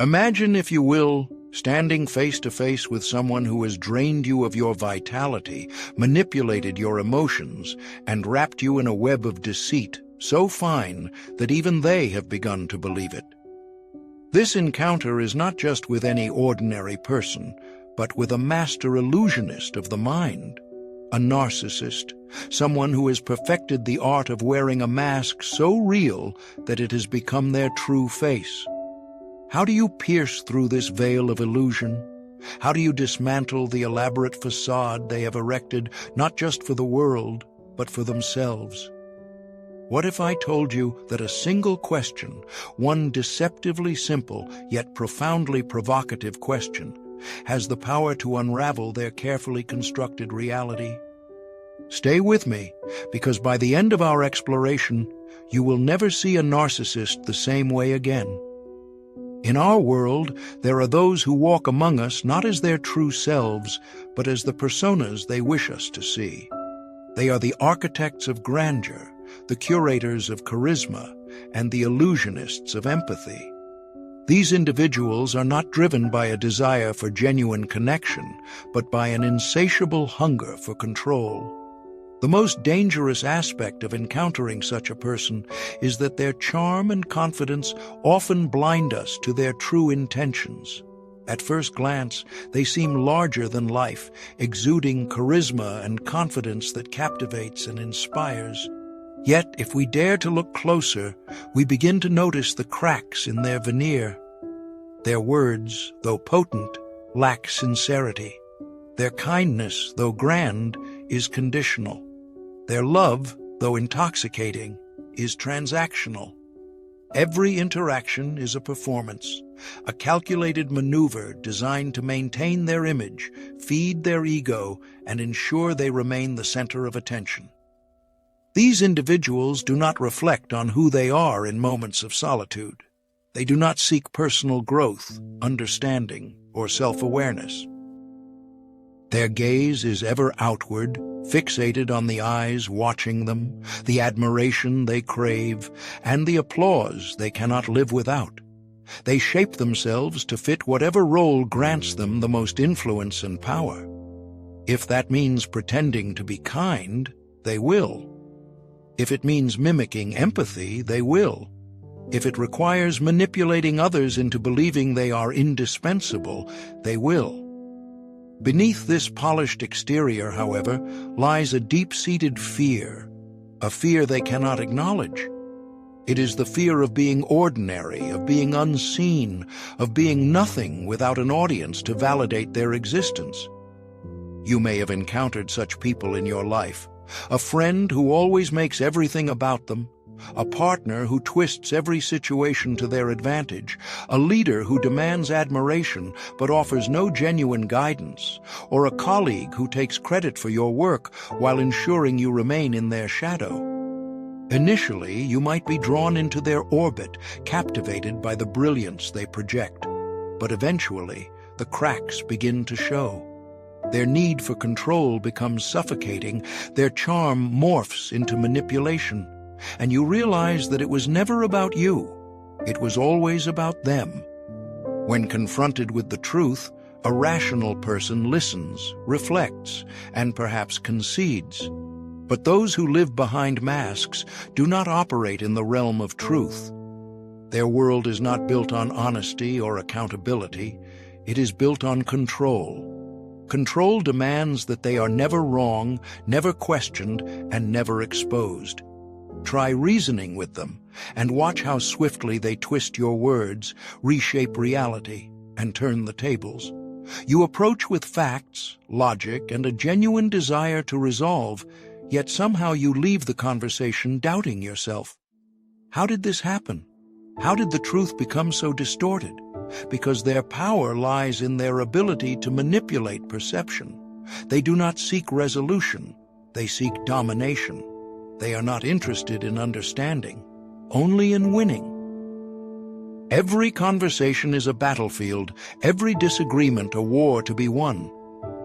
Imagine, if you will, standing face to face with someone who has drained you of your vitality, manipulated your emotions, and wrapped you in a web of deceit so fine that even they have begun to believe it. This encounter is not just with any ordinary person, but with a master illusionist of the mind, a narcissist, someone who has perfected the art of wearing a mask so real that it has become their true face. How do you pierce through this veil of illusion? How do you dismantle the elaborate facade they have erected, not just for the world, but for themselves? What if I told you that a single question, one deceptively simple yet profoundly provocative question, has the power to unravel their carefully constructed reality? Stay with me, because by the end of our exploration, you will never see a narcissist the same way again. In our world, there are those who walk among us not as their true selves, but as the personas they wish us to see. They are the architects of grandeur, the curators of charisma, and the illusionists of empathy. These individuals are not driven by a desire for genuine connection, but by an insatiable hunger for control. The most dangerous aspect of encountering such a person is that their charm and confidence often blind us to their true intentions. At first glance, they seem larger than life, exuding charisma and confidence that captivates and inspires. Yet, if we dare to look closer, we begin to notice the cracks in their veneer. Their words, though potent, lack sincerity. Their kindness, though grand, is conditional. Their love, though intoxicating, is transactional. Every interaction is a performance, a calculated maneuver designed to maintain their image, feed their ego, and ensure they remain the center of attention. These individuals do not reflect on who they are in moments of solitude. They do not seek personal growth, understanding, or self-awareness. Their gaze is ever outward, fixated on the eyes watching them, the admiration they crave, and the applause they cannot live without. They shape themselves to fit whatever role grants them the most influence and power. If that means pretending to be kind, they will. If it means mimicking empathy, they will. If it requires manipulating others into believing they are indispensable, they will. Beneath this polished exterior, however, lies a deep-seated fear, a fear they cannot acknowledge. It is the fear of being ordinary, of being unseen, of being nothing without an audience to validate their existence. You may have encountered such people in your life. A friend who always makes everything about them, a partner who twists every situation to their advantage, a leader who demands admiration but offers no genuine guidance, or a colleague who takes credit for your work while ensuring you remain in their shadow. Initially, you might be drawn into their orbit, captivated by the brilliance they project. But eventually, the cracks begin to show. Their need for control becomes suffocating, their charm morphs into manipulation, and you realize that it was never about you. It was always about them. When confronted with the truth, a rational person listens, reflects, and perhaps concedes. But those who live behind masks do not operate in the realm of truth. Their world is not built on honesty or accountability. It is built on control. Control demands that they are never wrong, never questioned, and never exposed. Try reasoning with them, and watch how swiftly they twist your words, reshape reality, and turn the tables. You approach with facts, logic, and a genuine desire to resolve, yet somehow you leave the conversation doubting yourself. How did this happen? How did the truth become so distorted? Because their power lies in their ability to manipulate perception. They do not seek resolution, they seek domination. They are not interested in understanding, only in winning. Every conversation is a battlefield, every disagreement a war to be won.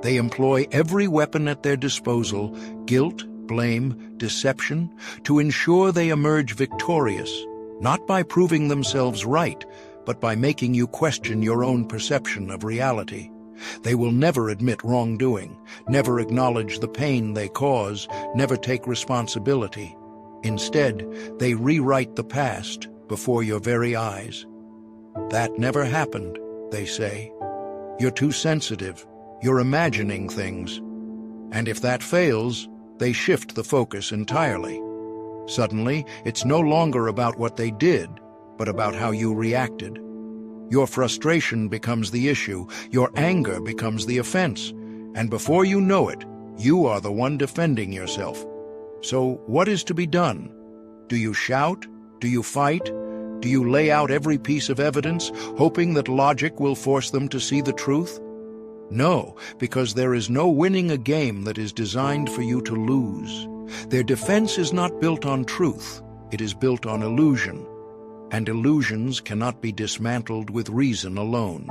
They employ every weapon at their disposal, guilt, blame, deception, to ensure they emerge victorious, not by proving themselves right, but by making you question your own perception of reality. They will never admit wrongdoing, never acknowledge the pain they cause, never take responsibility. Instead, they rewrite the past before your very eyes. "That never happened," they say. "You're too sensitive. You're imagining things." And if that fails, they shift the focus entirely. Suddenly, it's no longer about what they did, but about how you reacted. Your frustration becomes the issue, your anger becomes the offense, and before you know it, you are the one defending yourself. So what is to be done? Do you shout? Do you fight? Do you lay out every piece of evidence, hoping that logic will force them to see the truth? No, because there is no winning a game that is designed for you to lose. Their defense is not built on truth, it is built on illusion. And illusions cannot be dismantled with reason alone.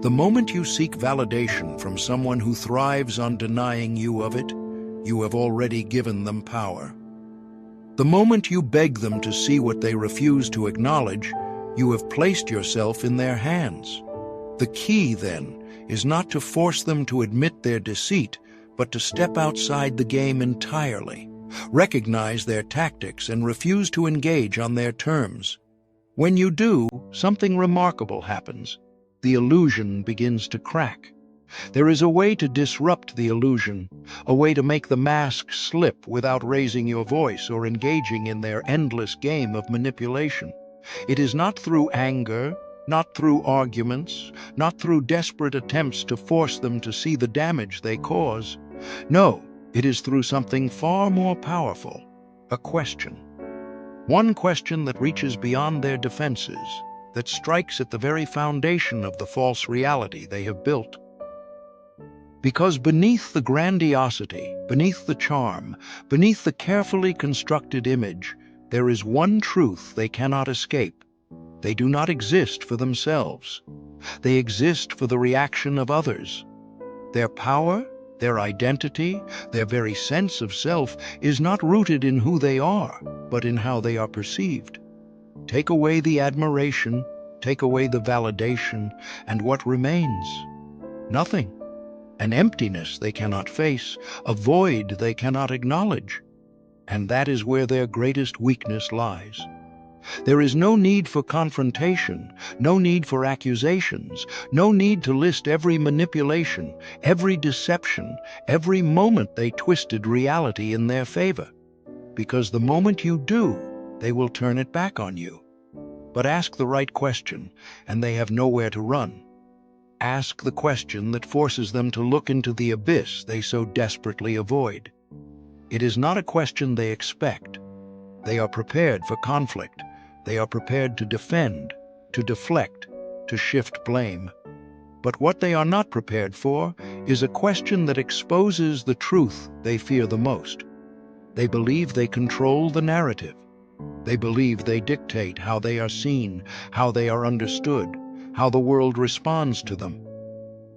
The moment you seek validation from someone who thrives on denying you of it, you have already given them power. The moment you beg them to see what they refuse to acknowledge, you have placed yourself in their hands. The key, then, is not to force them to admit their deceit, but to step outside the game entirely, recognize their tactics, and refuse to engage on their terms. When you do, something remarkable happens. The illusion begins to crack. There is a way to disrupt the illusion, a way to make the mask slip without raising your voice or engaging in their endless game of manipulation. It is not through anger, not through arguments, not through desperate attempts to force them to see the damage they cause. No, it is through something far more powerful, a question. One question that reaches beyond their defenses, that strikes at the very foundation of the false reality they have built. Because beneath the grandiosity, beneath the charm, beneath the carefully constructed image, there is one truth they cannot escape. They do not exist for themselves. They exist for the reaction of others. Their power, their identity, their very sense of self is not rooted in who they are, but in how they are perceived. Take away the admiration, take away the validation, and what remains? Nothing. An emptiness they cannot face, a void they cannot acknowledge. And that is where their greatest weakness lies. There is no need for confrontation, no need for accusations, no need to list every manipulation, every deception, every moment they twisted reality in their favor. Because the moment you do, they will turn it back on you. But ask the right question, and they have nowhere to run. Ask the question that forces them to look into the abyss they so desperately avoid. It is not a question they expect. They are prepared for conflict. They are prepared to defend, to deflect, to shift blame. But what they are not prepared for is a question that exposes the truth they fear the most. They believe they control the narrative. They believe they dictate how they are seen, how they are understood, how the world responds to them.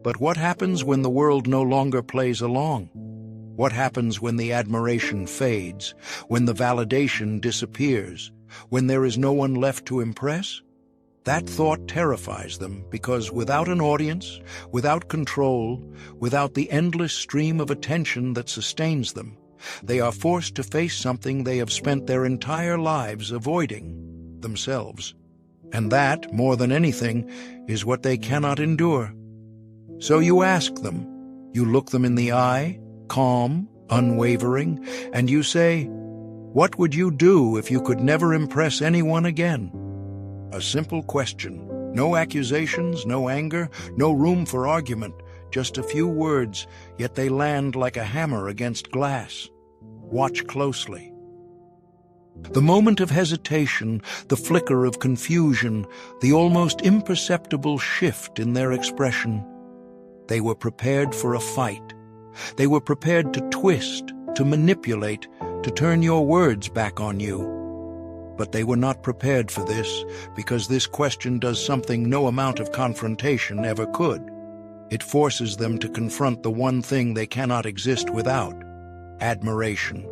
But what happens when the world no longer plays along? What happens when the admiration fades, when the validation disappears, when there is no one left to impress? That thought terrifies them because without an audience, without control, without the endless stream of attention that sustains them, they are forced to face something they have spent their entire lives avoiding, themselves. And that, more than anything, is what they cannot endure. So you ask them, you look them in the eye, calm, unwavering, and you say, "What would you do if you could never impress anyone again?" A simple question, no accusations, no anger, no room for argument, just a few words, yet they land like a hammer against glass. Watch closely. The moment of hesitation, the flicker of confusion, the almost imperceptible shift in their expression. They were prepared for a fight. They were prepared to twist, to manipulate, to turn your words back on you. But they were not prepared for this, because this question does something no amount of confrontation ever could. It forces them to confront the one thing they cannot exist without: admiration.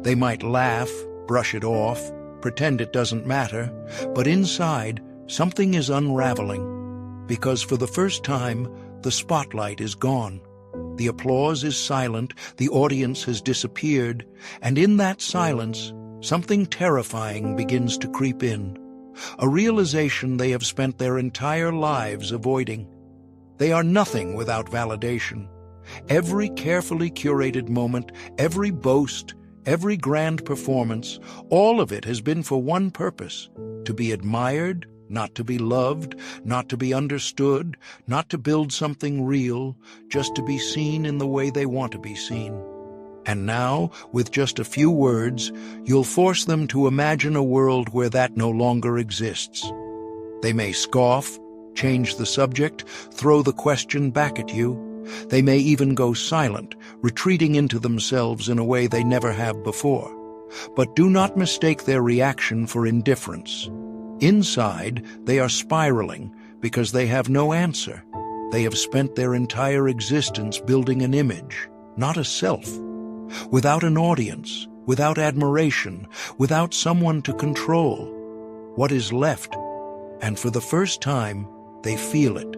They might laugh, brush it off, pretend it doesn't matter, but inside, something is unraveling, because for the first time, the spotlight is gone. The applause is silent, the audience has disappeared, and in that silence, something terrifying begins to creep in. A realization they have spent their entire lives avoiding. They are nothing without validation. Every carefully curated moment, every boast, every grand performance, all of it has been for one purpose: to be admired, not to be loved, not to be understood, not to build something real, just to be seen in the way they want to be seen. And now, with just a few words, you'll force them to imagine a world where that no longer exists. They may scoff, change the subject, throw the question back at you. They may even go silent, retreating into themselves in a way they never have before. But do not mistake their reaction for indifference. Inside, they are spiraling because they have no answer. They have spent their entire existence building an image, not a self. Without an audience, without admiration, without someone to control. What is left? And for the first time, they feel it.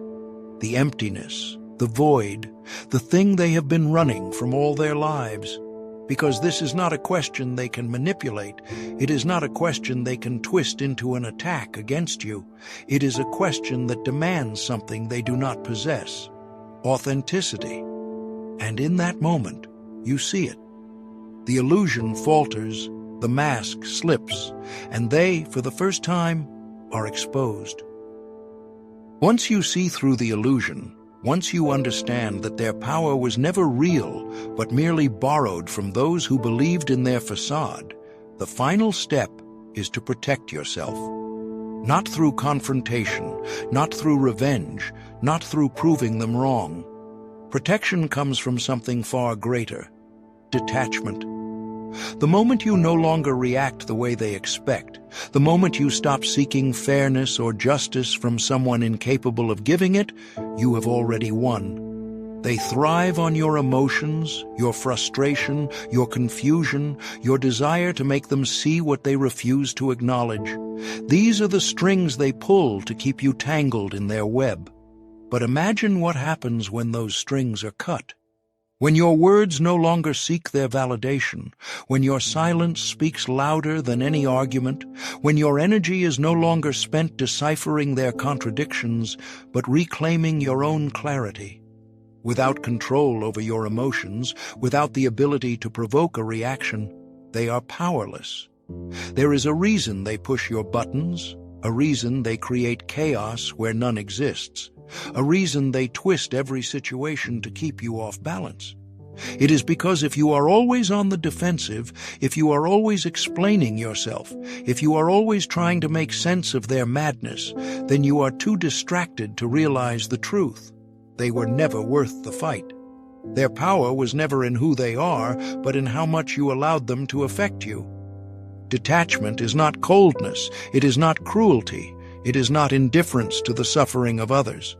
The emptiness, the void, the thing they have been running from all their lives. Because this is not a question they can manipulate. It is not a question they can twist into an attack against you. It is a question that demands something they do not possess: authenticity. And in that moment, you see it. The illusion falters, the mask slips, and they, for the first time, are exposed. Once you see through the illusion, once you understand that their power was never real, but merely borrowed from those who believed in their facade, the final step is to protect yourself. Not through confrontation, not through revenge, not through proving them wrong. Protection comes from something far greater: detachment. The moment you no longer react the way they expect, the moment you stop seeking fairness or justice from someone incapable of giving it, you have already won. They thrive on your emotions, your frustration, your confusion, your desire to make them see what they refuse to acknowledge. These are the strings they pull to keep you tangled in their web. But imagine what happens when those strings are cut. When your words no longer seek their validation, when your silence speaks louder than any argument, when your energy is no longer spent deciphering their contradictions, but reclaiming your own clarity. Without control over your emotions, without the ability to provoke a reaction, they are powerless. There is a reason they push your buttons, a reason they create chaos where none exists. A reason they twist every situation to keep you off balance. It is because if you are always on the defensive, if you are always explaining yourself, if you are always trying to make sense of their madness, then you are too distracted to realize the truth. They were never worth the fight. Their power was never in who they are, but in how much you allowed them to affect you. Detachment is not coldness, it is not cruelty. It is not indifference to the suffering of others.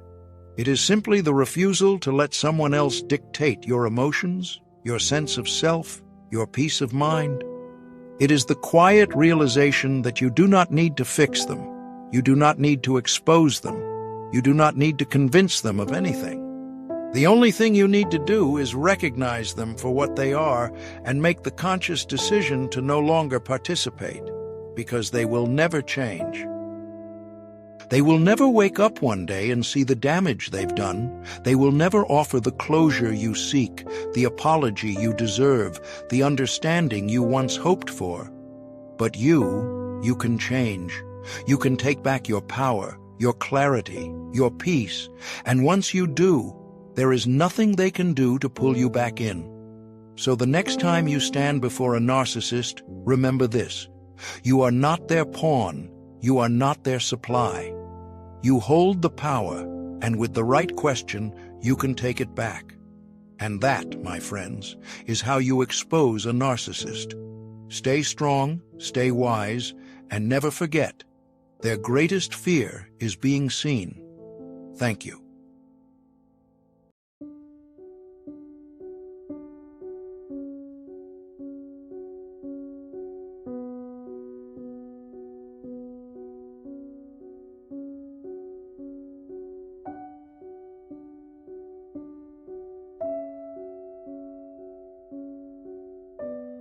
It is simply the refusal to let someone else dictate your emotions, your sense of self, your peace of mind. It is the quiet realization that you do not need to fix them. You do not need to expose them. You do not need to convince them of anything. The only thing you need to do is recognize them for what they are and make the conscious decision to no longer participate, because they will never change. They will never wake up one day and see the damage they've done. They will never offer the closure you seek, the apology you deserve, the understanding you once hoped for. But you can change. You can take back your power, your clarity, your peace. And once you do, there is nothing they can do to pull you back in. So the next time you stand before a narcissist, remember this: you are not their pawn. You are not their supply. You hold the power, and with the right question, you can take it back. And that, my friends, is how you expose a narcissist. Stay strong, stay wise, and never forget, their greatest fear is being seen. Thank you.